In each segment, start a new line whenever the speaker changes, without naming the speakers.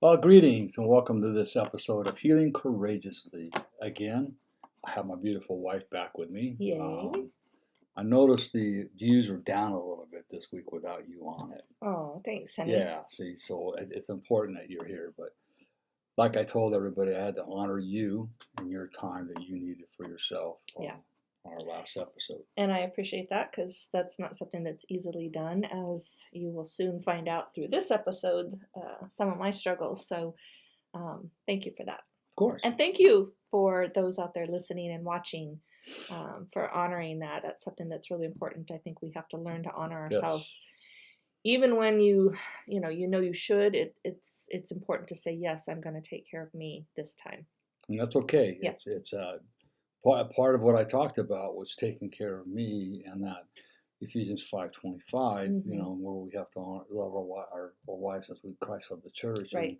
Well, greetings and welcome to this episode of Healing Courageously. Again, I have my beautiful wife back with me.
Yay.
I noticed the views are down a little bit this week without you on it.
Oh, thanks, honey.
Yeah, see, so it's important that you're here. But like I told everybody, I had to honor you and your time that you needed for yourself
Yeah.
on our last episode.
And I appreciate that because that's not something that's easily done, as you will soon find out through this episode, some of my struggles. So thank you for that.
Of course.
And thank you for those out there listening and watching for honoring that. That's something that's really important. I think we have to learn to honor ourselves.
Yes.
Even when you you should, it's important to say, yes, I'm going to take care of me this time.
And that's okay.
Yeah.
It's part of what I talked about was taking care of me, and that Ephesians 5:25, where we have to love our wives as we Christ loved the church,
Right.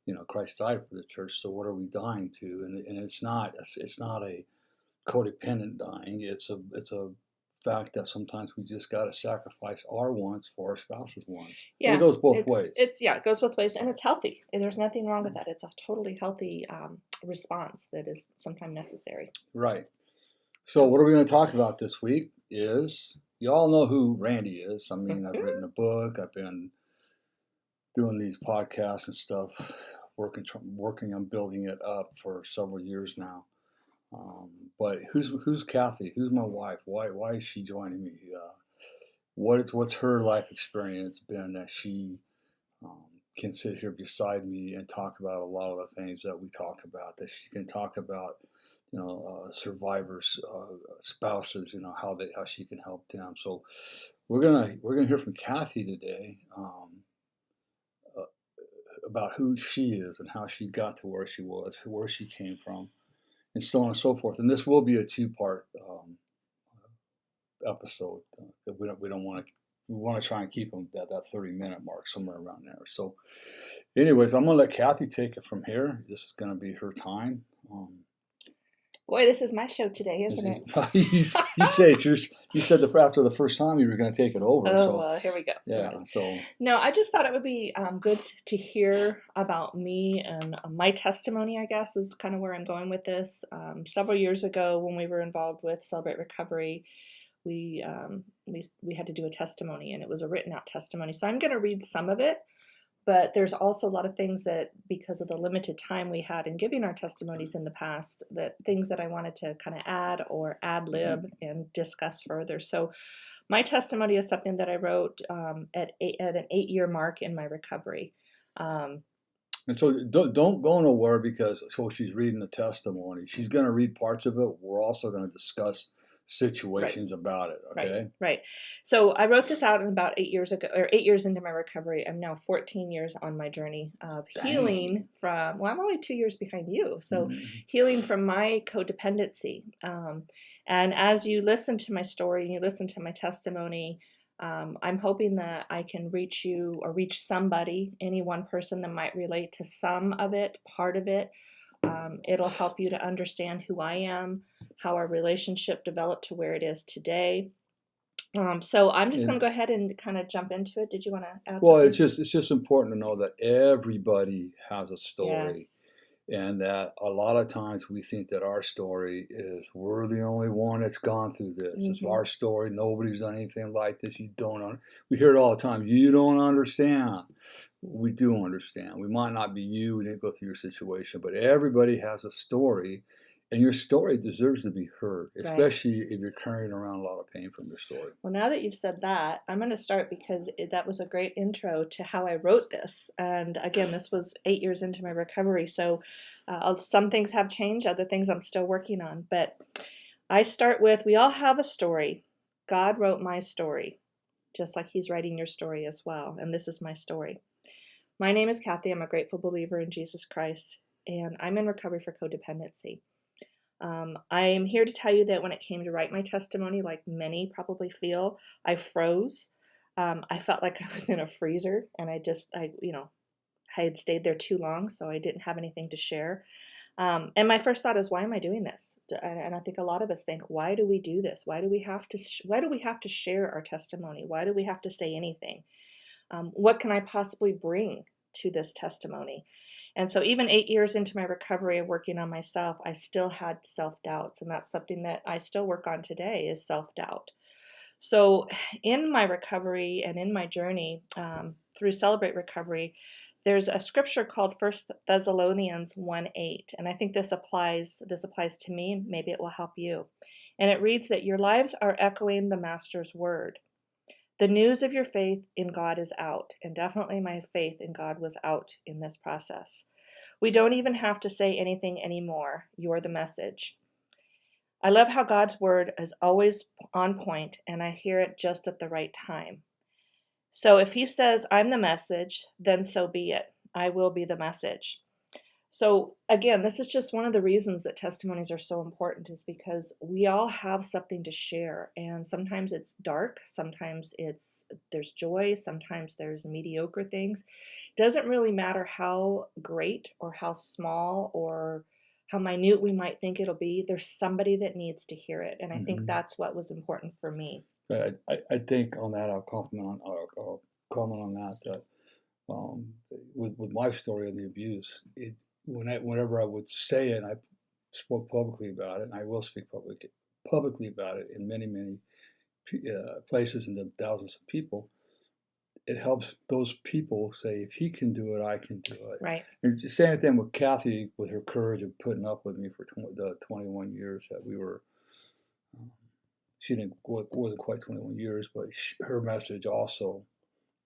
and Christ died for the church. So what are we dying to? And it's not a codependent dying. It's a fact that sometimes we just got to sacrifice our wants for our spouse's wants.
Yeah,
and it goes both ways.
It goes both ways, and it's healthy. And there's nothing wrong with that. It's a totally healthy response that is sometimes necessary.
Right. So what are we going to talk about this week is, you all know who Randy is. I mean, I've written a book. I've been doing these podcasts and stuff, working on building it up for several years now. But who's Cathy? Who's my wife? Why is she joining me? What's her life experience been that she can sit here beside me and talk about a lot of the things that we talk about, that she can talk about, survivors, spouses, how she can help them. So we're gonna hear from Cathy today about who she is and how she got to where she was, where she came from, and so on and so forth. And this will be a two-part episode. That we don't want to. We want to try and keep them at that 30-minute mark, somewhere around there. So, anyways, I'm gonna let Cathy take it from here. This is gonna be her time.
Boy, this is my show today, isn't it?
You said after the first time you were going to take it over.
Oh,
so,
well, here we go.
Yeah. So
no, I just thought it would be good to hear about me and my testimony, I guess, is kind of where I'm going with this. Several years ago, when we were involved with Celebrate Recovery, we had to do a testimony, and it was a written out testimony. So I'm going to read some of it. But there's also a lot of things that, because of the limited time we had in giving our testimonies in the past, that things that I wanted to kind of add or ad lib and discuss further. So my testimony is something that I wrote at an 8-year mark in my recovery.
And so don't go nowhere, because she's reading the testimony. She's going to read parts of it. We're also going to discuss situations about it. Okay.
Right. So I wrote this out in about 8 years ago, or 8 years into my recovery. I'm now 14 years on my journey of healing from, well, I'm only 2 years behind you. So healing from my codependency. And as you listen to my story and you listen to my testimony, I'm hoping that I can reach you or reach somebody, any one person that might relate to some of it, part of it. It'll help you to understand who I am, how our relationship developed to where it is today. So I'm just going to go ahead and kind of jump into it. Did you want to add something?
Well, it's just important to know that everybody has a story.
Yes.
And that a lot of times we think that our story is, we're the only one that's gone through this. It's our story. Nobody's done anything like this. We hear it all the time. You don't understand. We do understand. We might not be you. We didn't go through your situation, but everybody has a story, and your story deserves to be heard, especially if you're carrying around a lot of pain from your story.
Well, now that you've said that, I'm going to start, because that was a great intro to how I wrote this. And again, this was 8 years into my recovery. So some things have changed, other things I'm still working on. But I start with, we all have a story. God wrote my story, just like he's writing your story as well. And this is my story. My name is Cathy. I'm a grateful believer in Jesus Christ, and I'm in recovery for codependency. I am here to tell you that when it came to write my testimony, like many probably feel, I froze. I felt like I was in a freezer, and I had stayed there too long, so I didn't have anything to share. And my first thought is, why am I doing this? And I think a lot of us think, why do we do this? Why do we have to share our testimony? Why do we have to say anything? What can I possibly bring to this testimony? And so even 8 years into my recovery of working on myself, I still had self-doubts. And that's something that I still work on today is self-doubt. So in my recovery and in my journey through Celebrate Recovery, there's a scripture called First Thessalonians 1:8, and I think this applies to me. Maybe it will help you. And it reads that your lives are echoing the Master's word. The news of your faith in God is out, and definitely my faith in God was out in this process. We don't even have to say anything anymore. You're the message. I love how God's word is always on point, and I hear it just at the right time. So if he says, I'm the message, then so be it. I will be the message. So again, this is just one of the reasons that testimonies are so important, is because we all have something to share. And sometimes it's dark, sometimes there's joy, sometimes there's mediocre things. It doesn't really matter how great or how small or how minute we might think it'll be. There's somebody that needs to hear it. And I think that's what was important for me.
I think on that, I'll comment on that. With my story of the abuse, whenever I would say it, I spoke publicly about it, and I will speak publicly about it in many places and to thousands of people. It helps those people say, if he can do it, I can do it.
Right.
And the same thing with Cathy, with her courage of putting up with me for the 21 years that we were. She wasn't quite 21 years, but her message also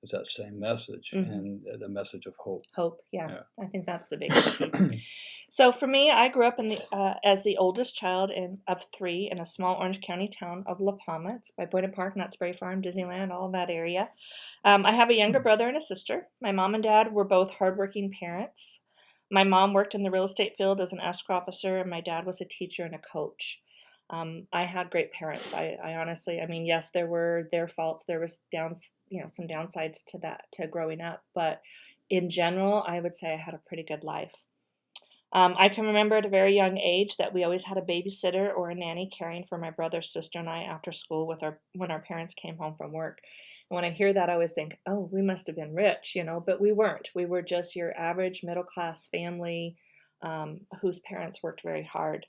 is that same message, and the message of hope.
Hope, yeah. I think that's the biggest key. So for me, I grew up as the oldest child of 3 in a small Orange County town of La Palma. It's by Boynton Park, Knott's Berry Farm, Disneyland, all that area. I have a younger brother and a sister. My mom and dad were both hardworking parents. My mom worked in the real estate field as an escrow officer, and my dad was a teacher and a coach. I had great parents. I honestly, yes, there were their faults. There was some downsides to growing up, but in general, I would say I had a pretty good life. I can remember at a very young age that we always had a babysitter or a nanny caring for my brother, sister, and I after school when our parents came home from work. And when I hear that, I always think, oh, we must have been rich, but we weren't. We were just your average middle-class family whose parents worked very hard.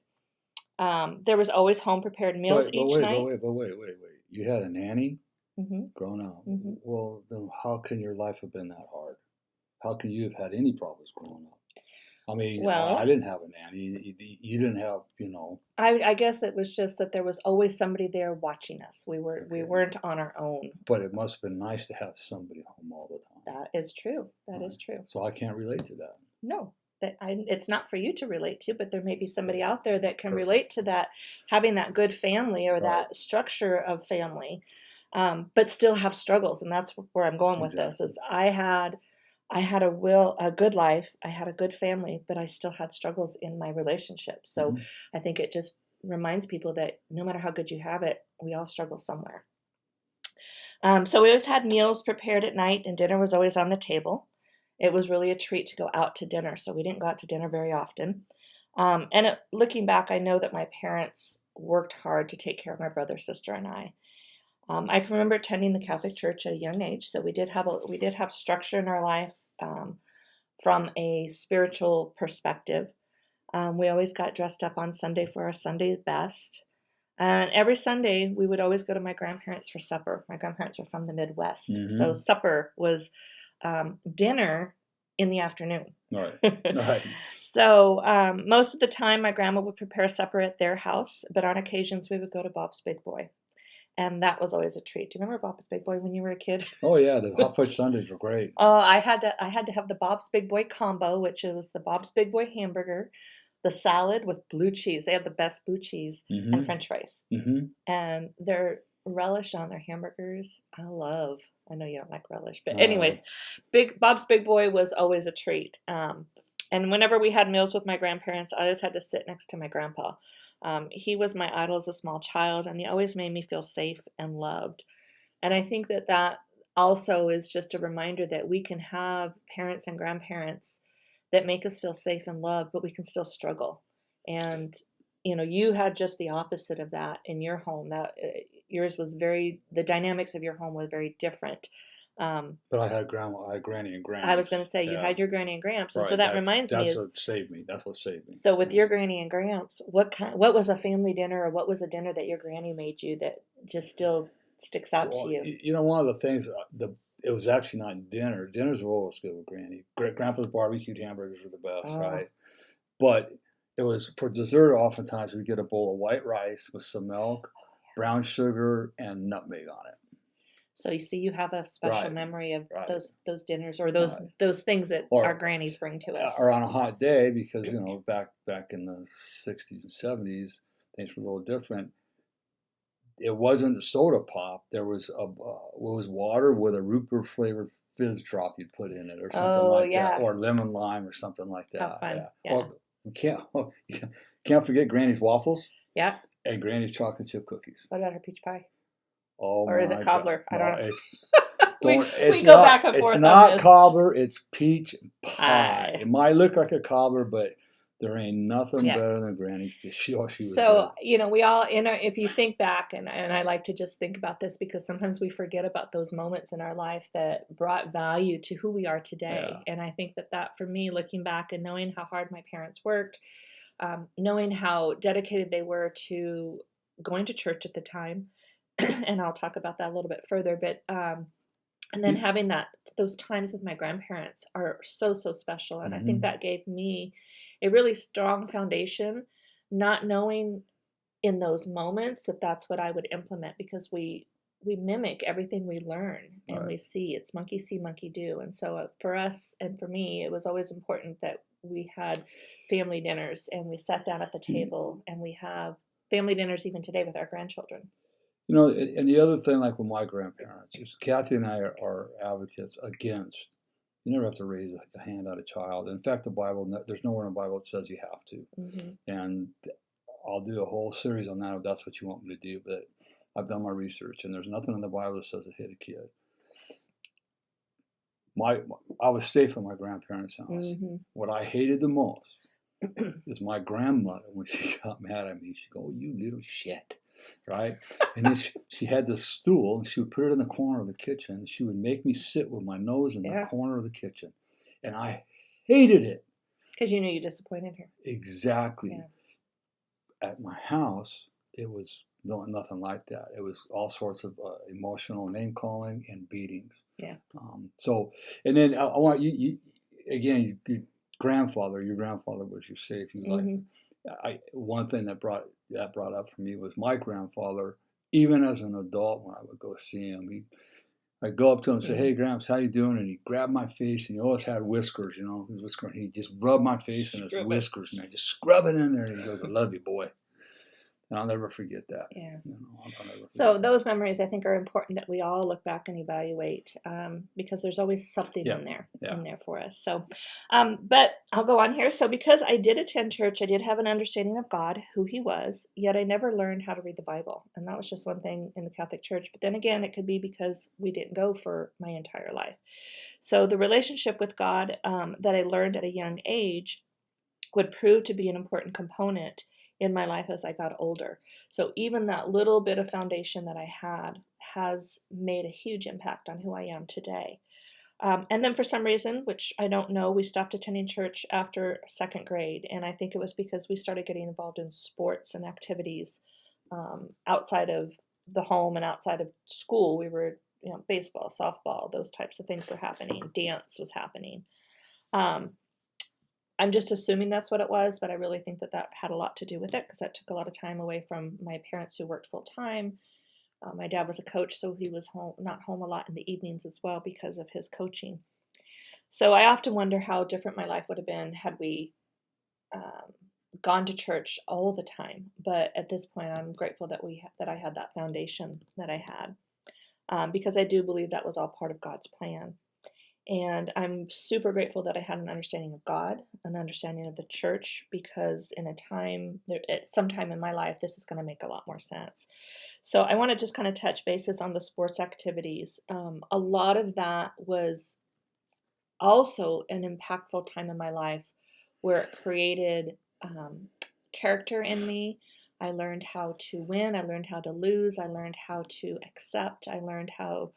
There was always home-prepared meals each night.
But wait. You had a nanny growing up. Well, then how can your life have been that hard? How can you have had any problems growing up? I didn't have a nanny. You didn't have,
I guess it was just that there was always somebody there watching us. We weren't on our own.
But it must have been nice to have somebody home all the time.
That is true. That is true.
So I can't relate to that.
No. It's not for you to relate to, but there may be somebody out there that can relate to that, having that good family or that structure of family, but still have struggles. And that's where I'm going with this. Is I had a good life, I had a good family, but I still had struggles in my relationships. So I think it just reminds people that no matter how good you have it, we all struggle somewhere. So we always had meals prepared at night, and dinner was always on the table. It was really a treat to go out to dinner, so we didn't go out to dinner very often. Looking back, I know that my parents worked hard to take care of my brother, sister, and I. I can remember attending the Catholic Church at a young age, so we did have structure in our life from a spiritual perspective. We always got dressed up on Sunday for our Sunday best. And every Sunday, we would always go to my grandparents for supper. My grandparents were from the Midwest, so supper was dinner in the afternoon.
Right.
So most of the time, my grandma would prepare supper at their house, but on occasions, we would go to Bob's Big Boy. And that was always a treat. Do you remember Bob's Big Boy when you were a kid?
Oh yeah, the hot fudge sundaes were great.
Oh, I had to have the Bob's Big Boy combo, which was the Bob's Big Boy hamburger, the salad with blue cheese. They have the best blue cheese and French fries. And their relish on their hamburgers, I love. I know you don't like relish, but anyways, Bob's Big Boy was always a treat. And whenever we had meals with my grandparents, I always had to sit next to my grandpa. He was my idol as a small child, and he always made me feel safe and loved. And I think that also is just a reminder that we can have parents and grandparents that make us feel safe and loved, but we can still struggle. And, you had just the opposite of that in your home. That yours was the dynamics of your home was very different.
But I had granny and
I was
gramps.
going to say, you
Yeah.
had your granny and gramps. And so
Right.
that reminds me
That's
is,
what saved me. That's what saved me.
so with your granny and gramps, what was a family dinner, or what was a dinner that your granny made you that just still sticks out to
Well,
you?
one of the things, it was actually not dinner. Dinners were always good with Granny. Grandpa's barbecued hamburgers were the best,
Oh,
right? But it was for dessert. Oftentimes we get a bowl of white rice with some milk, brown sugar, and nutmeg on it.
so you see, you have a special
Right,
memory of
right,
those dinners, or
right.
those things that our
Or
grannies bring to us.
or on a hot day, because back in the 60s and 70s, things were a little different. It wasn't soda pop. There was what was water with a root beer flavored fizz drop you'd put in it, or something
Oh
like that,
yeah,
or lemon lime, or something like
how
that.
fun!
Yeah.
Yeah,
Or you can't forget Granny's waffles
yeah.
and Granny's chocolate chip cookies.
What about her peach pie?
Oh
Or is it
my God!
cobbler? I
No,
don't know.
it's
we
don't. It's
we go back
not.
and
It's
forth on
not
this.
cobbler. It's peach pie.
Pie.
It might look like a cobbler, but there ain't nothing
Yeah.
better than Granny's. She was
So,
good.
we all if you think back, and I like to just think about this because sometimes we forget about those moments in our life that brought value to who we are today.
Yeah.
And I think that for me, looking back and knowing how hard my parents worked, knowing how dedicated they were to going to church at the time, and I'll talk about that a little bit further, but and then having those times with my grandparents are so special, and I think that gave me a really strong foundation, not knowing in those moments that that's what I would implement, because we mimic everything we learn and
Right.
we see. It's monkey see, monkey do. And so for us and for me, it was always important that we had family dinners and we sat down at the table, and we have family dinners even today with our grandchildren.
And the other thing, like with my grandparents, is Kathy and I are advocates against. You never have to raise a hand on a child. In fact, there's nowhere in the Bible that says you have to.
Mm-hmm.
And I'll do a whole series on that if that's what you want me to do. But I've done my research, and there's nothing in the Bible that says to hit a kid. I was safe in my grandparents' house.
Mm-hmm.
What I hated the most is my grandmother, when she got mad at me, she'd go, "Oh, you little shit." Right? And then she had this stool, and she would put it in the corner of the kitchen, and she would make me sit with my nose in the corner of the kitchen. And I hated it.
Because you knew you disappointed her.
Exactly.
Yeah.
At my house, it was nothing like that. It was all sorts of emotional name calling and beatings.
Yeah.
And then I want you again, your grandfather was your safe. One thing that brought up for me was my grandfather. Even as an adult, when I would go see him, I'd go up to him and say, "Hey, Gramps, how you doing?" And he'd grab my face, and he always had whiskers, his whisker. And he'd just rub my face in his whiskers, and I'd just scrub it in there. And he goes, "I love you, boy." And I'll never forget that.
Yeah.
I'll never forget
so
that.
Those memories, I think, are important that we all look back and evaluate, because there's always something in there for us. So, but I'll go on here. So because I did attend church, I did have an understanding of God, who he was, yet I never learned how to read the Bible. And that was just one thing in the Catholic Church. But then again, it could be because we didn't go for my entire life. So the relationship with God that I learned at a young age would prove to be an important component in my life as I got older. So even that little bit of foundation that I had has made a huge impact on who I am today. And then for some reason, which I don't know, we stopped attending church after second grade. And I think it was because we started getting involved in sports and activities outside of the home and outside of school. We were, baseball, softball, those types of things were happening. Dance was happening. I'm just assuming that's what it was, but I really think that had a lot to do with it, because that took a lot of time away from my parents, who worked full time. My dad was a coach, so he was not home a lot in the evenings as well because of his coaching. So I often wonder how different my life would have been had we gone to church all the time. But at this point, I'm grateful that I had that foundation that I had, because I do believe that was all part of God's plan. And I'm super grateful that I had an understanding of God, an understanding of the church, because at some time in my life, this is going to make a lot more sense. So I want to just kind of touch bases on the sports activities. A lot of that was also an impactful time in my life where it created character in me. I learned how to win. I learned how to lose. I learned how to accept. I learned how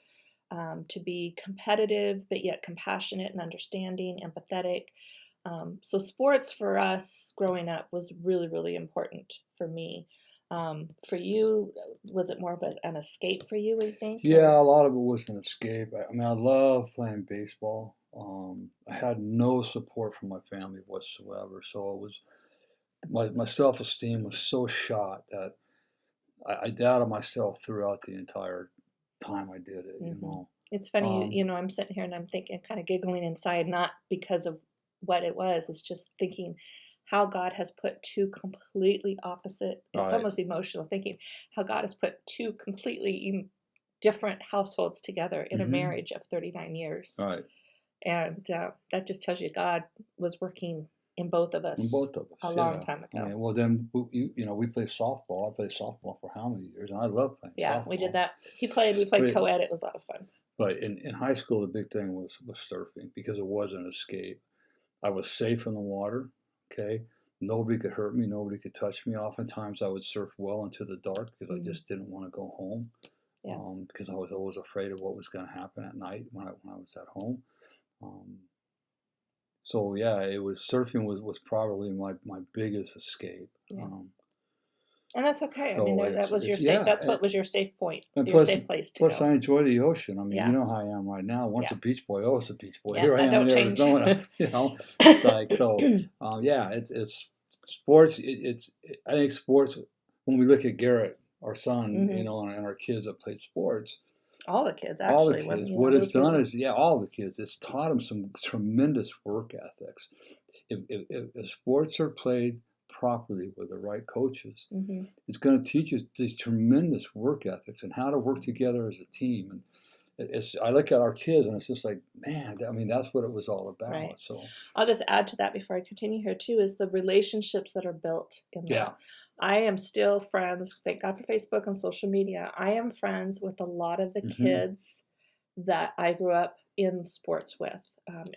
to be competitive, but yet compassionate and understanding, empathetic. So sports for us growing up was really, really important for me. For you, was it more of an escape for you, I think?
Yeah, a lot of it was an escape. I mean, I love playing baseball. I had no support from my family whatsoever, so it was my self-esteem was so shot that I doubted myself throughout the entire time I did it.
It's funny,
Um,
I'm sitting here and I'm thinking, kind of giggling inside, not because of what it was. It's just thinking how God has put two completely opposite, it's
right,
almost emotional thinking, how God has put two completely different households together in a
hmm
marriage of 39 years.
right,
And that just tells you God was working in both of
and
us
both of us,
a long
yeah.
time
I
ago.
mean, well, then we played softball. I played softball for how many years, and I love playing
Yeah, we did
softball.
that. We played
But
co-ed. It was a lot of fun.
but in high school, the big thing was surfing because it was an escape. I was safe in the water. Okay, nobody could hurt me. Nobody could touch me. Oftentimes, I would surf well into the dark because I
Mm-hmm.
just didn't want to go home.
Yeah.
Because I was always afraid of what was going to happen at night when I was at home. Um, so yeah, it was surfing was probably my biggest escape.
Yeah. And that's okay. I mean,
So
that was your
it's
safe.
yeah,
That's what was your safe point,
and
your safe place to
plus
go.
I enjoy the ocean. I mean, you
Yeah.
know how I am right now. Once
Yeah.
a beach boy, always a beach boy.
Yeah.
Here I
That
am
don't
in
change.
Arizona. It's like so. Yeah, it's sports. I think sports. When we look at Garrett, our son,
Mm-hmm.
and our kids that played sports,
All the kids,
all the
actually. When
kids. What it's
those were
done
the.
is, yeah, all the kids. It's taught them some tremendous work ethics. If sports are played properly with the right coaches,
Mm-hmm.
it's going to teach you these tremendous work ethics and how to work together as a team. And I look at our kids and it's just like, man, I mean, that's what it was all about.
Right.
So
I'll just add to that before I continue here too, is the relationships that are built in
yeah,
that. I am still friends, thank God for Facebook and social media. I am friends with a lot of the
hmm
kids that I grew up in sports with,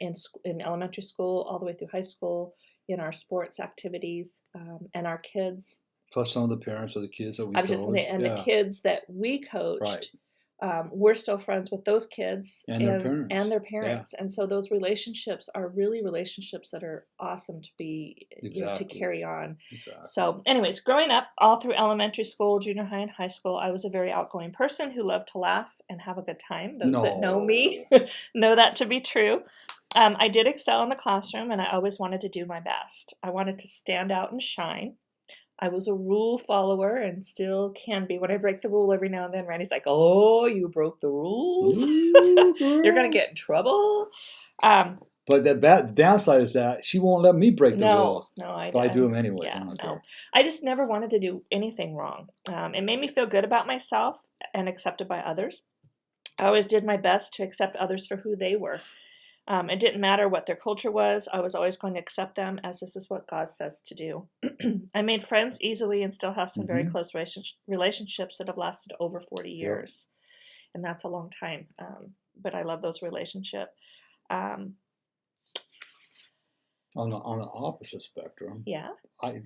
in elementary school, all the way through high school, in our sports activities, and our kids.
plus some of the parents of the kids that we
I was just saying,
coached.
and the
Yeah,
kids that we
right.
coached, we're still friends with those kids
And their
and
parents.
their
Yeah,
parents, and so those relationships are really relationships that are awesome to be, to
exactly.
carry on.
Exactly.
So, anyways, growing up all through elementary school, junior high, and high school, I was a very outgoing person who loved to laugh and have a good time. Those that know me
No.
know that to be true. I did excel in the classroom, and I always wanted to do my best. I wanted to stand out and shine. I was a rule follower and still can be. When I break the rule every now and then, Randy's like, "Oh, you broke the rules.
Ooh,
You're gonna
girl.
get in trouble." Um,
But the downside is that she won't let me break the rules.
no,
But I do them anyway. I
yeah,
don't
no.
care.
I just never wanted to do anything wrong. It made me feel good about myself and accepted by others. I always did my best to accept others for who they were. It didn't matter what their culture was. I was always going to accept them as this is what God says to do. I made friends easily and still have some very
hmm
close relationships that have lasted over 40
Yep.
years. And that's a long time. But I love those relationships. Um,
On the opposite spectrum,
yeah.
I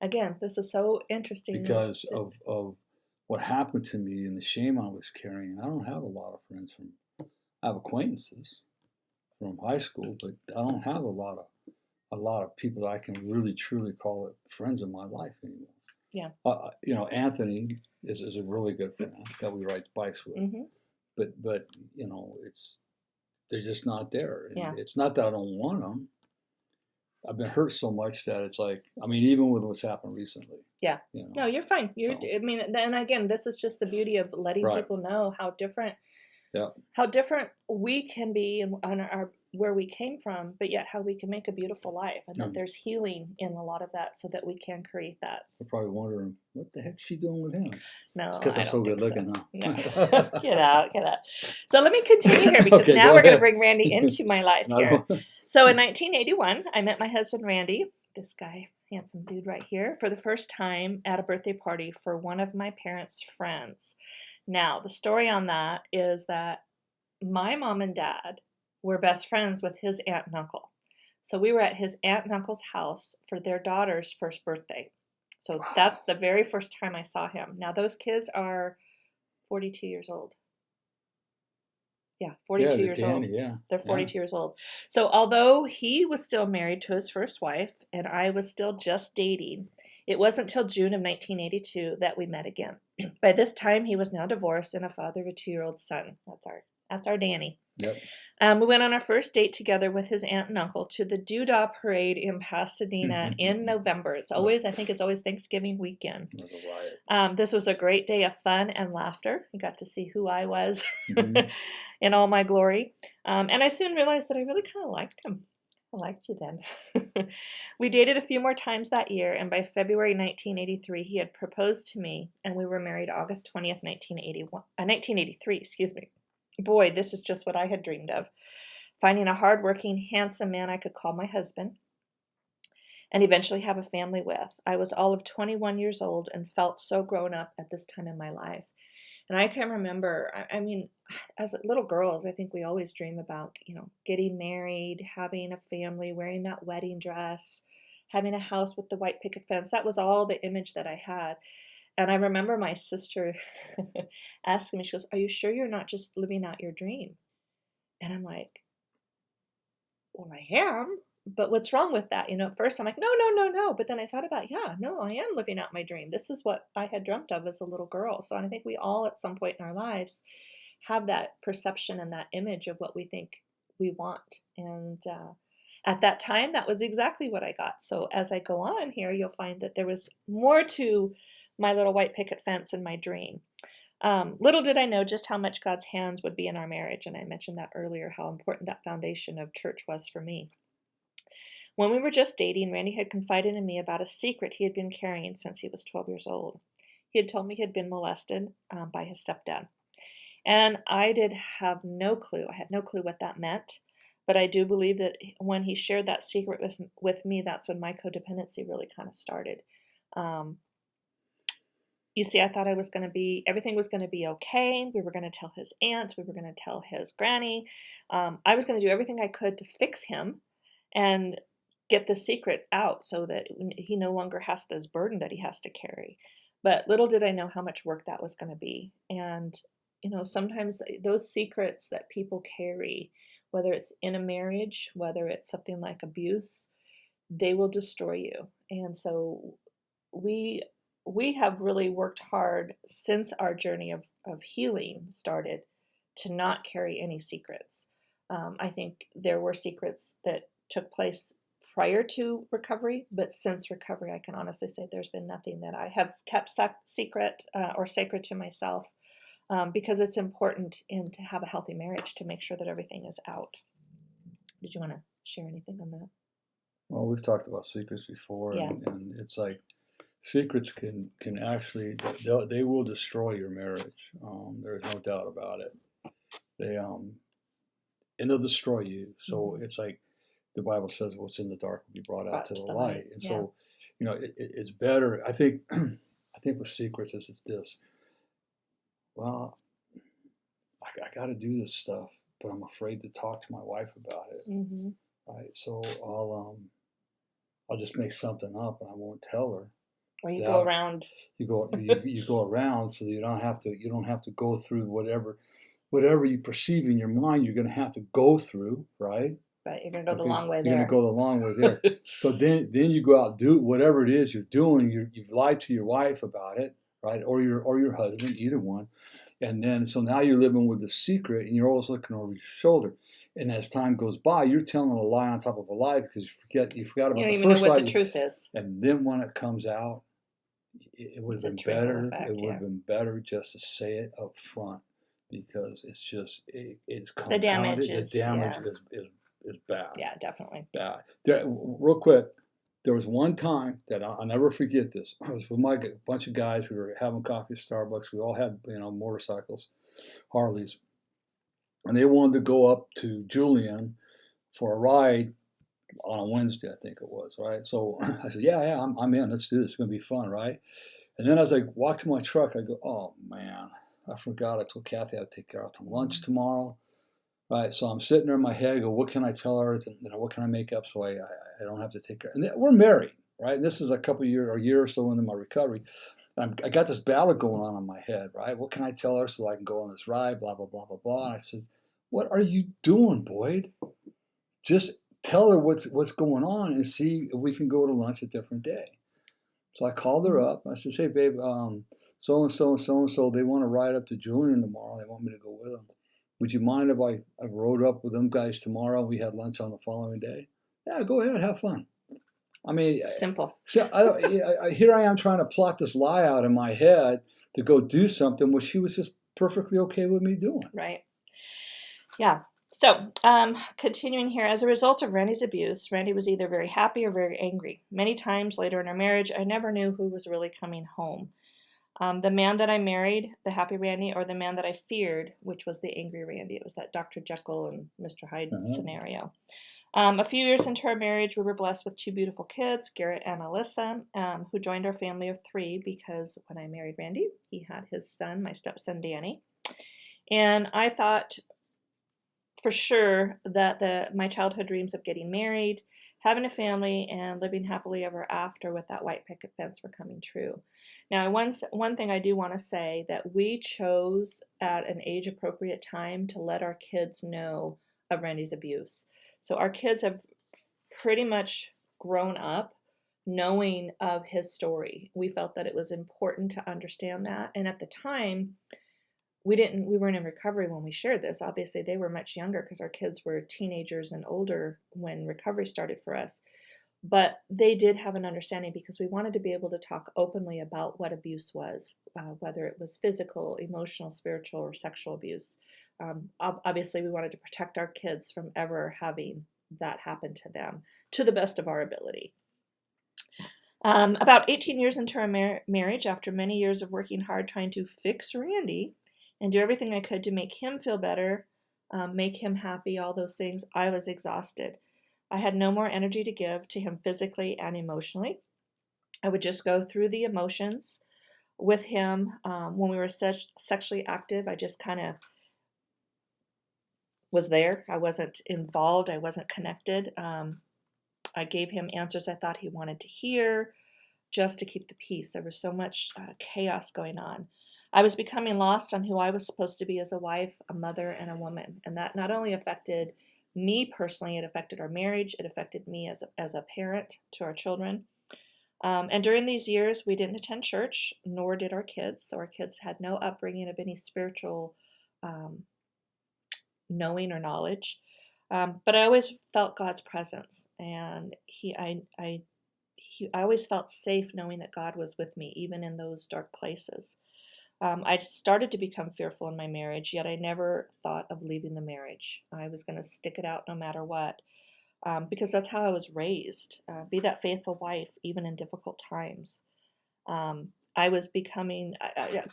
Again, this is so interesting.
because of what happened to me and the shame I was carrying. I don't have a lot of friends from. I have acquaintances from high school, but I don't have a lot of people that I can really truly call it friends in my life anymore.
Yeah.
Anthony is a really good friend that we ride bikes with,
Mm-hmm.
but it's they're just not there, and
Yeah.
it's not that I don't want them. I've been hurt so much that it's like, I mean, even with what's happened recently.
Yeah. No, you're fine.
So,
I mean, and again, this is just the beauty of letting
right.
people know how different
Yeah.
we can be and on our where we came from, but yet how we can make a beautiful life, and that there's healing in a lot of that, so that we can create that.
They're probably wondering what the heck's she doing with him.
No,
It's because I'm so good looking, huh?
No. Get out. So let me continue here, because
Okay,
now
go
we're going to
ahead.
bring Randy into my life here. So in 1981, I met my husband Randy, this guy, handsome dude right here, for the first time at a birthday party for one of my parents' friends. Now, the story on that is that my mom and dad were best friends with his aunt and uncle. So we were at his aunt and uncle's house for their daughter's first birthday. So that's the very first time I saw him. Now those kids are 42 years old. Yeah,
Yeah,
42
the
years old.
Danny, yeah.
They're
Yeah.
42 years old. So although he was still married to his first wife and I was still just dating, it wasn't until June of 1982 that we met again. By this time, he was now divorced and a father of a 2-year-old son. That's our Danny.
Yep.
We went on our first date together with his aunt and uncle to the Doodah Parade in Pasadena in November. I think it's always Thanksgiving weekend.
It was a riot.
This was a great day of fun and laughter. You got to see who I was
Mhm.
in all my glory. And I soon realized that I really kind of liked him. I liked you then. We dated a few more times that year, and by February 1983, he had proposed to me, and we were married August 20th, 1983, excuse me. Boy, this is just what I had dreamed of. Finding a hardworking, handsome man I could call my husband and eventually have a family with. I was all of 21 years old and felt so grown up at this time in my life. And I can remember, I mean, as little girls, I think we always dream about, getting married, having a family, wearing that wedding dress, having a house with the white picket fence. That was all the image that I had. And I remember my sister asking me, she goes, "Are you sure you're not just living out your dream?" And I'm like, "Well, I am, but what's wrong with that?" At first I'm like, "No, no, no, no." But then I thought about, yeah, no, I am living out my dream. This is what I had dreamt of as a little girl. So I think we all at some point in our lives have that perception and that image of what we think we want. And at that time, that was exactly what I got. So as I go on here, you'll find that there was more to my little white picket fence and my dream. Little did I know just how much God's hands would be in our marriage, and I mentioned that earlier, how important that foundation of church was for me. When we were just dating, Randy had confided in me about a secret he had been carrying since he was 12 years old. He had told me he had been molested by his stepdad. And I did have no clue. I had no clue what that meant. But I do believe that when he shared that secret with me, that's when my codependency really kind of started. You see, I thought everything was going to be okay. We were going to tell his aunt. We were going to tell his granny. I was going to do everything I could to fix him and get the secret out so that he no longer has this burden that he has to carry. But little did I know how much work that was going to be. And, sometimes those secrets that people carry, whether it's in a marriage, whether it's something like abuse, they will destroy you. And so we have really worked hard since our journey of healing started to not carry any secrets. I think there were secrets that took place prior to recovery, but since recovery, I can honestly say there's been nothing that I have kept secret or sacred to myself, because it's important to have a healthy marriage to make sure that everything is out. Did you want to share anything on that?
Well, we've talked about secrets before,
Yeah.
and it's like secrets can actually they will destroy your marriage. There's no doubt about it. They and they'll destroy you. So it's like the Bible says, "What's in the dark will be brought out to the light." And so, it's better. I think I think with secrets is this. Well, I got to do this stuff, but I'm afraid to talk to my wife about it.
Mm-hmm.
Right? So I'll just make something up and I won't tell her.
Or you go around.
You go around so that you don't have to go through whatever you perceive in your mind you're going to have to go through, right?
But you're going to go the long way there.
You're going to go the long way there. So then you go out and do whatever it is you're doing. You've lied to your wife about it, right? Or your husband, either one. And then so now you're living with the secret, and you're always looking over your shoulder. And as time goes by, you're telling a lie on top of a lie because you forgot about the first lie.
You don't even know what the truth is.
And then when it comes out, it would have been better. It would have been better just to say it up front, because it's just it's compounded.
The damage is
bad.
Yeah, definitely
bad. Real quick, there was one time that I'll never forget this. I was with a bunch of guys. We were having coffee at Starbucks. We all had motorcycles, Harleys, and they wanted to go up to Julian for a ride on a Wednesday, I think it was, right? So I said, yeah, I'm in. Let's do this. It's going to be fun, right? And then as I walked to my truck, I go, oh, man, I forgot. I told Cathy I'd take her out to lunch tomorrow, right? So I'm sitting there in my head, I go, what can I tell her? What can I make up so I don't have to take her? And we're married, right? And this is a year or so into my recovery. I got this battle going on in my head, right? What can I tell her so I can go on this ride, blah, blah, blah, blah, blah. And I said, What are you doing, Boyd? Just tell her what's going on and see if we can go to lunch a different day. So I called her up. I said, hey, babe, so and so and so and so, they want to ride up to Julian tomorrow. They want me to go with them. Would you mind if I rode up with them guys tomorrow? We had lunch on the following day. Yeah, go ahead, have fun. I mean,
Simple.
so here I am trying to plot this lie out in my head to go do something which she was just perfectly okay with me doing.
Right. Yeah. So, continuing here, as a result of Randy's abuse, Randy was either very happy or very angry. Many times later in our marriage, I never knew who was really coming home. The man that I married, the happy Randy, or the man that I feared, which was the angry Randy. It was that Dr. Jekyll and Mr. Hyde scenario. A few years into our marriage, we were blessed with two beautiful kids, Garrett and Alyssa, who joined our family of three because when I married Randy, he had his son, my stepson, Danny. And I thought for sure that my childhood dreams of getting married, having a family, and living happily ever after with that white picket fence were coming true. Now, one thing I do want to say that we chose at an age-appropriate time to let our kids know of Randy's abuse. So our kids have pretty much grown up knowing of his story. We felt that it was important to understand that. And at the time, we weren't in recovery when we shared this. Obviously, they were much younger because our kids were teenagers and older when recovery started for us. But they did have an understanding because we wanted to be able to talk openly about what abuse was, whether it was physical, emotional, spiritual, or sexual abuse. Obviously, we wanted to protect our kids from ever having that happen to them to the best of our ability. About 18 years into our marriage, after many years of working hard trying to fix Randy and do everything I could to make him feel better, make him happy, all those things, I was exhausted. I had no more energy to give to him physically and emotionally. I would just go through the emotions with him. When we were sexually active, I just kind of was there. I wasn't involved. I wasn't connected. I gave him answers I thought he wanted to hear just to keep the peace. There was so much chaos going on. I was becoming lost on who I was supposed to be as a wife, a mother, and a woman. And that not only affected me personally, it affected our marriage. It affected me as a parent to our children. And during these years, we didn't attend church, nor did our kids. So our kids had no upbringing of any spiritual knowing or knowledge. But I always felt God's presence, and I always felt safe knowing that God was with me, even in those dark places. I started to become fearful in my marriage, yet I never thought of leaving the marriage. I was going to stick it out no matter what, because that's how I was raised. Be that faithful wife, even in difficult times. I was becoming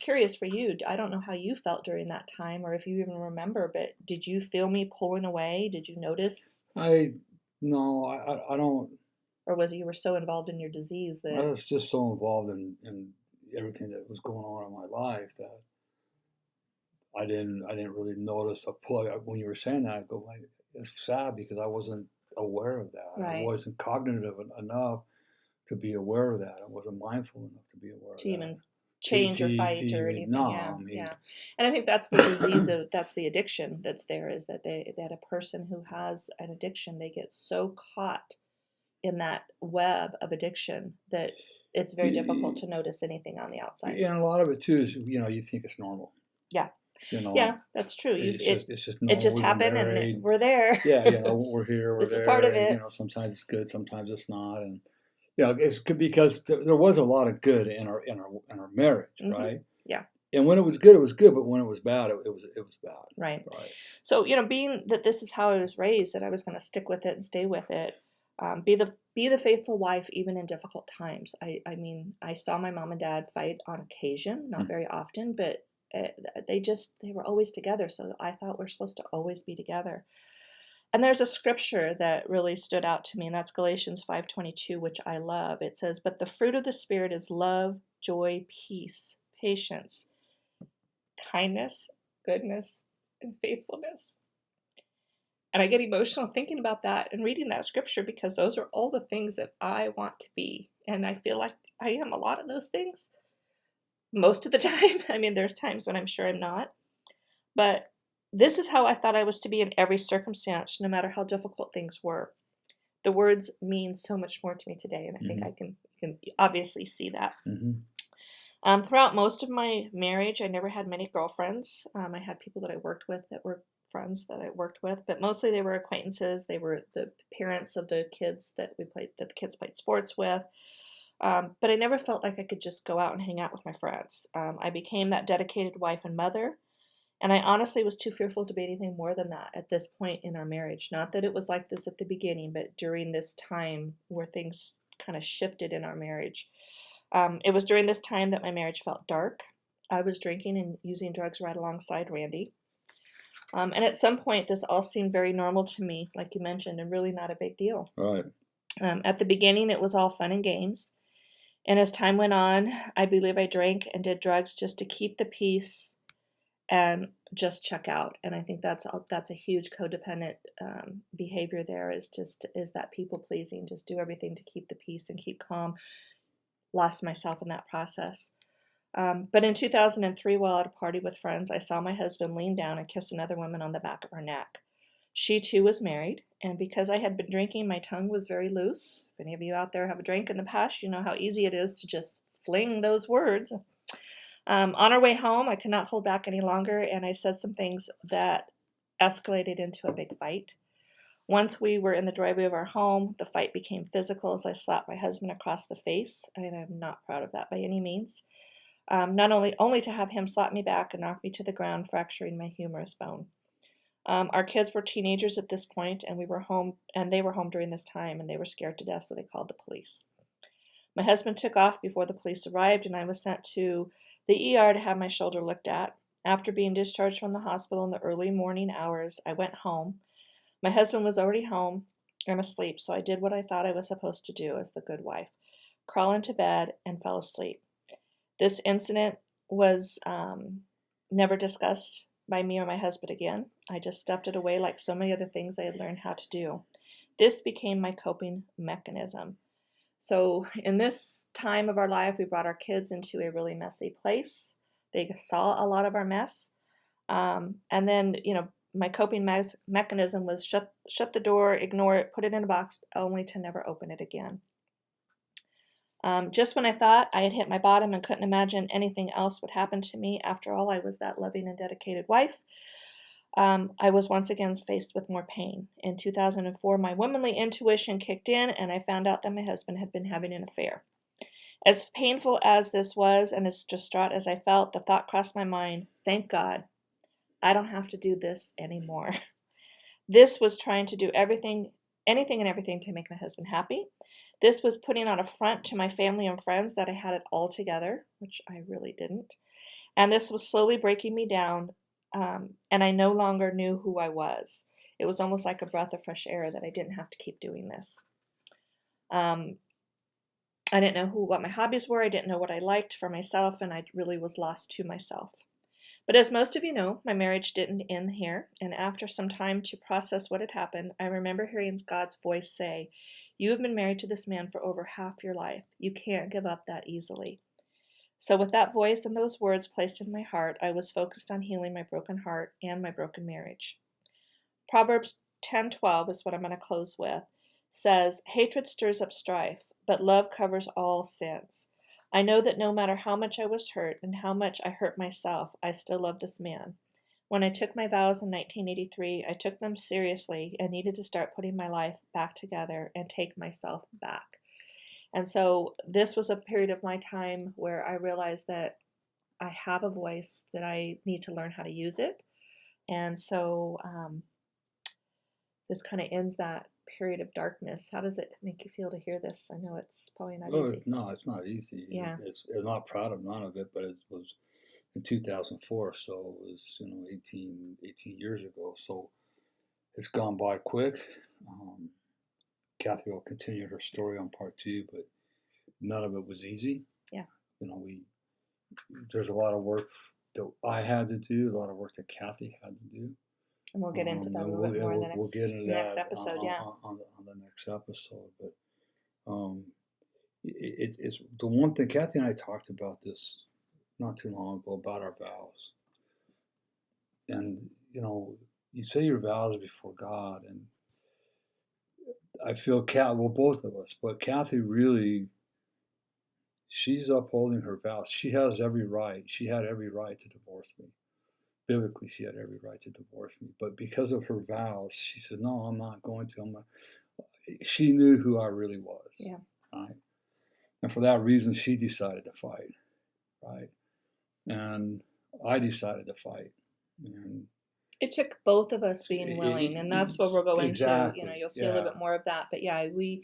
curious for you. I don't know how you felt during that time, or if you even remember, but did you feel me pulling away? Did you notice?
No, I don't.
Or was it you were so involved in your disease
I
that
was just so involved in everything that was going on in my life that I didn't really notice a pull. When you were saying that, I go, like, it's sad because I wasn't aware of that. I
right
wasn't cognitive enough to be aware of that. I wasn't mindful enough to be aware of
to
that.
even change or
To
fight or
even
anything?
no,
Yeah,
I mean,
yeah. And I think that's the disease of that's the addiction that's there, is that that a person who has an addiction, they get so caught in that web of addiction that it's very difficult to notice anything on the outside.
and a lot of it too is you think it's normal.
Yeah.
You know,
Yeah, that's true.
it's just
It
normal.
just
We were
happened
married.
and we're there.
Yeah, we're here, we're
This is part
there,
of
and
it.
sometimes it's good, sometimes it's not, and it's good because there was a lot of good in our marriage,
Mm-hmm.
right?
Yeah.
And when it was good, but when it was bad, it was bad.
Right.
Right.
So, being that this is how I was raised, that I was going to stick with it and stay with it, be the faithful wife even in difficult times. I mean, I saw my mom and dad fight on occasion, not very often, but they were always together. So I thought we're supposed to always be together. And there's a scripture that really stood out to me, and that's Galatians 5:22, which I love. It says, "But the fruit of the Spirit is love, joy, peace, patience, kindness, goodness, and faithfulness." And I get emotional thinking about that and reading that scripture because those are all the things that I want to be. And I feel like I am a lot of those things most of the time. I mean, there's times when I'm sure I'm not. But This is how I thought I was to be in every circumstance, no matter how difficult things were. The words mean so much more to me today, and I think
Mm-hmm.
I can obviously see that.
Mm-hmm.
Throughout most of my marriage, I never had many girlfriends. I had people that I worked with that were friends that I worked with, but mostly they were acquaintances. They were the parents of the kids that the kids played sports with. But I never felt like I could just go out and hang out with my friends. I became that dedicated wife and mother, and I honestly was too fearful to be anything more than that at this point in our marriage. Not that it was like this at the beginning, but during this time where things kind of shifted in our marriage. It was during this time that my marriage felt dark. I was drinking and using drugs right alongside Randy. And at some point, this all seemed very normal to me, like you mentioned, and really not a big deal.
Right.
At the beginning, it was all fun and games. And as time went on, I believe I drank and did drugs just to keep the peace and just check out. And I think that's a huge codependent behavior. There is that people pleasing, just do everything to keep the peace and keep calm. Lost myself in that process. But in 2003, while at a party with friends, I saw my husband lean down and kiss another woman on the back of her neck. She too was married, and because I had been drinking, my tongue was very loose. If any of you out there have a drink in the past, you know how easy it is to just fling those words. On our way home, I could not hold back any longer, and I said some things that escalated into a big fight. Once we were in the driveway of our home, the fight became physical as I slapped my husband across the face, and I'm not proud of that by any means. Not only to have him slap me back and knock me to the ground, fracturing my humerus bone. Our kids were teenagers at this point, and they were home during this time, and they were scared to death, so they called the police. My husband took off before the police arrived, and I was sent to the ER to have my shoulder looked at. After being discharged from the hospital in the early morning hours, I went home. My husband was already home and asleep, so I did what I thought I was supposed to do as the good wife: crawl into bed and fell asleep. This incident was never discussed by me or my husband again. I just stuffed it away like so many other things I had learned how to do. This became my coping mechanism. So, in this time of our life, we brought our kids into a really messy place. They saw a lot of our mess. And then, my coping mechanism was shut the door, ignore it, put it in a box, only to never open it again. Just when I thought I had hit my bottom and couldn't imagine anything else would happen to me, after all, I was that loving and dedicated wife, I was once again faced with more pain. In 2004, my womanly intuition kicked in, and I found out that my husband had been having an affair. As painful as this was, and as distraught as I felt, the thought crossed my mind: thank God, I don't have to do this anymore. This was trying to do anything and everything to make my husband happy. This was putting on a front to my family and friends that I had it all together, which I really didn't. And this was slowly breaking me down, and I no longer knew who I was. It was almost like a breath of fresh air that I didn't have to keep doing this. Um, I didn't know what my hobbies were. I didn't know what I liked for myself, and I really was lost to myself. But as most of you know, my marriage didn't end here, and after some time to process what had happened, I remember hearing God's voice say, "You have been married to this man for over half your life. You can't give up that easily." So with that voice and those words placed in my heart, I was focused on healing my broken heart and my broken marriage. Proverbs 10:12 is what I'm going to close with. Says, "Hatred stirs up strife, but love covers all sins. I know that no matter how much I was hurt and how much I hurt myself, I still love this man. When I took my vows in 1983, I took them seriously and needed to start putting my life back together and take myself back." And so this was a period of my time where I realized that I have a voice, that I need to learn how to use it. And so this kind of ends that period of darkness. How does it make you feel to hear this? I know it's probably not
Well,
easy.
no, it's not easy.
Yeah.
I'm not proud of none of it, but it was in 2004, so it was 18 years ago. So it's gone by quick. Um, Kathy will continue her story on part two, but none of it was easy.
Yeah.
We there's a lot of work that I had to do, a lot of work that Kathy had to do.
And we'll get into that a
And
little bit more in the
we'll get into
next
that
episode. Yeah.
on the next episode. But it's the one thing Kathy and I talked about this not too long ago about our vows, and you say your vows before God, and I feel well, both of us, but Kathy really, she's upholding her vows. She has every right. She had every right to divorce me. Biblically, she had every right to divorce me. But because of her vows, she said, no, I'm not going to. She knew who I really was.
Yeah.
Right. And for that reason, she decided to fight. Right. And I decided to fight. And
it took both of us being willing, and that's what we'll go
exactly.
into. You'll see a little bit more of that. But yeah, we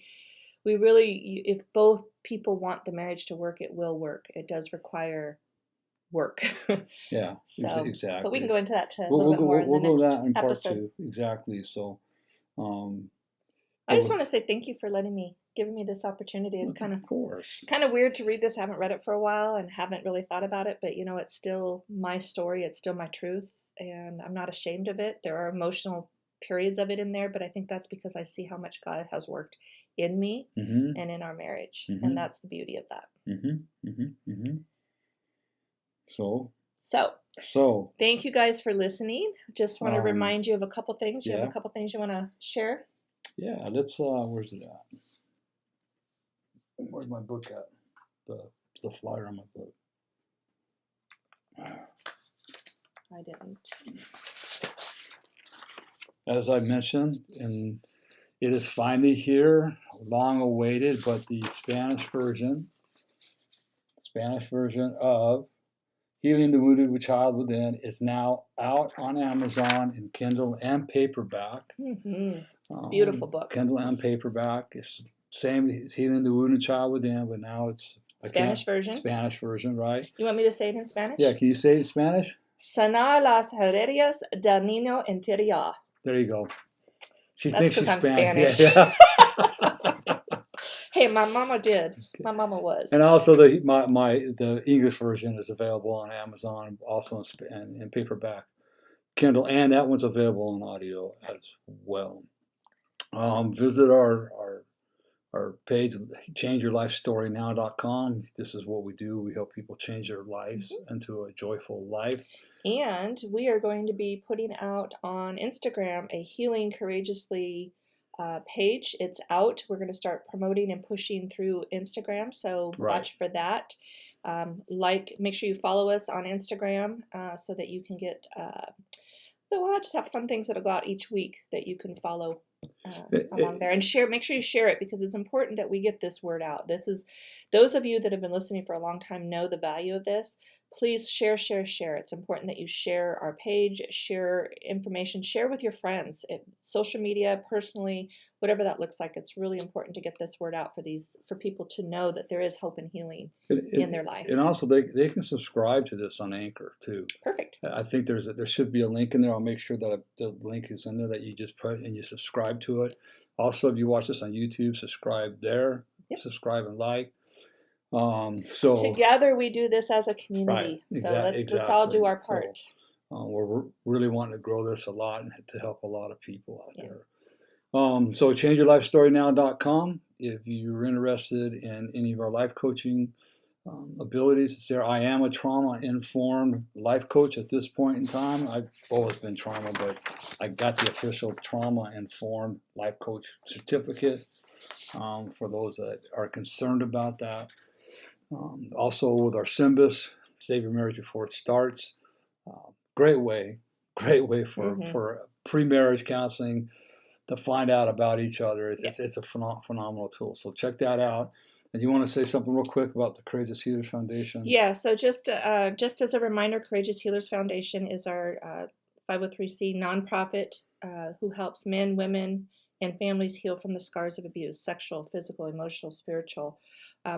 really, if both people want the marriage to work, it will work. It does require work.
Yeah,
so
exactly.
But we can go into that a little bit more in the next episode.
Part 2. Exactly. So,
I just want to say thank you for giving me this opportunity. It's kind of weird to read this. I haven't read it for a while and haven't really thought about it, but it's still my story. It's still my truth, and I'm not ashamed of it. There are emotional periods of it in there, but I think that's because I see how much God has worked in me and in our marriage, and that's the beauty of that. So thank you guys for listening. Just want to remind you of a couple things. You have a couple things you want to share?
Yeah, let's, where's it at? Where's my book at? The flyer on my book.
I didn't.
As I mentioned, and it is finally here, long awaited, but the Spanish version of Healing the Wounded Child Within is now out on Amazon in Kindle and paperback.
It's a beautiful book.
Kindle and paperback. It's same as Healing the Wounded Child Within, but now it's
Spanish version.
Spanish version, right?
You want me to say it in Spanish?
Yeah, can you say it in Spanish?
Sanar las heridas del niño interior.
There you go. She
That's
thinks she's
Spanish.
Yeah.
Hey, my mama did. My mama was.
And also the English version is available on Amazon, also in paperback, Kindle, and that one's available in audio as well. Visit our page, changeyourlifestorynow.com. This is what we do. We help people change their lives into a joyful life.
And we are going to be putting out on Instagram a Healing Courageously page. It's out. We're going to start promoting and pushing through Instagram, so watch for that. Make sure you follow us on Instagram so that you can get. We'll just have fun things that'll go out each week that you can follow along there, and share. Make sure you share it, because it's important that we get this word out. This is those of you that have been listening for a long time know the value of this. Please share. It's important that you share our page, share information, share with your friends, social media, personally, whatever that looks like. It's really important to get this word out for people to know that there is hope and healing in their life.
And also, they can subscribe to this on Anchor too.
Perfect.
I think there should be a link in there. I'll make sure that the link is in there that you just put and you subscribe to it. Also, if you watch this on YouTube, subscribe there. Yep. Subscribe and like. So
together we do this as a community.
Right,
so let's all do our part.
So, we're really wanting to grow this a lot and to help a lot of people out there. So changeyourlifestorynow.com. If you're interested in any of our life coaching abilities, it's there. I am a trauma-informed life coach at this point in time. I've always been trauma, but I got the official trauma-informed life coach certificate for those that are concerned about that. Also with our Symbis, Save Your Marriage Before It Starts. Great way for pre-marriage counseling to find out about each other. It's a phenomenal tool. So check that out. And you want to say something real quick about the Courageous Healers Foundation? Yeah,
so just as a reminder, Courageous Healers Foundation is our 503c nonprofit who helps men, women, and families heal from the scars of abuse, sexual, physical, emotional, spiritual.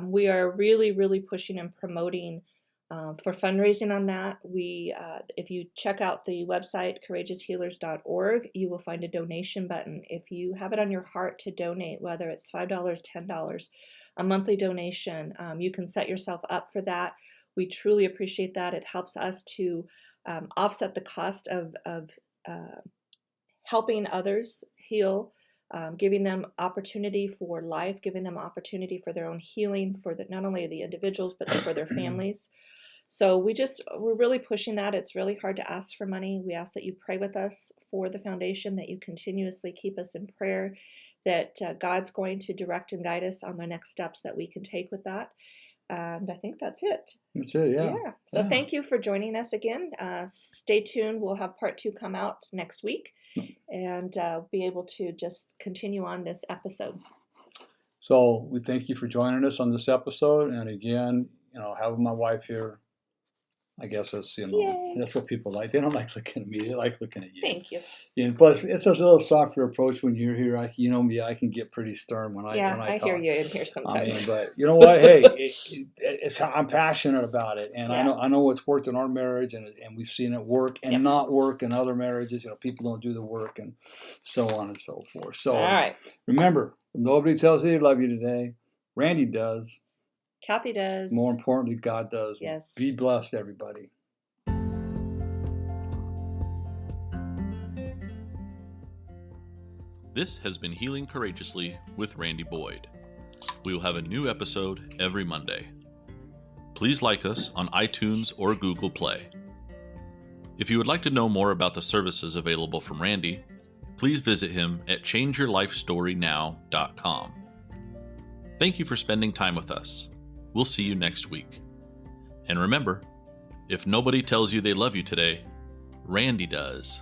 We are really, really pushing and promoting for fundraising on that. If you check out the website, courageoushealers.org, you will find a donation button. If you have it on your heart to donate, whether it's $5, $10, a monthly donation, you can set yourself up for that. We truly appreciate that. It helps us to offset the cost of helping others heal, giving them opportunity for life, giving them opportunity for their own healing, not only the individuals, but for their families. So we're really pushing that. It's really hard to ask for money. We ask that you pray with us for the foundation, that you continuously keep us in prayer, that God's going to direct and guide us on the next steps that we can take with that. And I think that's it.
That's it, yeah.
Yeah. So thank you for joining us again. Stay tuned. We'll have part 2 come out next week and be able to just continue on this episode.
So we thank you for joining us on this episode. And again, having my wife here, I guess that's what people like. They don't like looking at me. They like looking at you.
Thank you.
And plus, it's a little softer approach when you're here. You know me, I can get pretty stern when I talk.
Hear you in here sometimes.
But you know what? Hey, it's how I'm passionate about it, and I know what's worked in our marriage, and we've seen it work and not work in other marriages. People don't do the work, and so on and so forth. So, all right. Remember, if nobody tells you they love you today, Randy does.
Cathy does.
More importantly, God does.
Yes.
Be blessed, everybody.
This has been Healing Courageously with Randy Boyd. We will have a new episode every Monday. Please like us on iTunes or Google Play. If you would like to know more about the services available from Randy, please visit him at changeyourlifestorynow.com. Thank you for spending time with us. We'll see you next week. And remember, if nobody tells you they love you today, Randy does.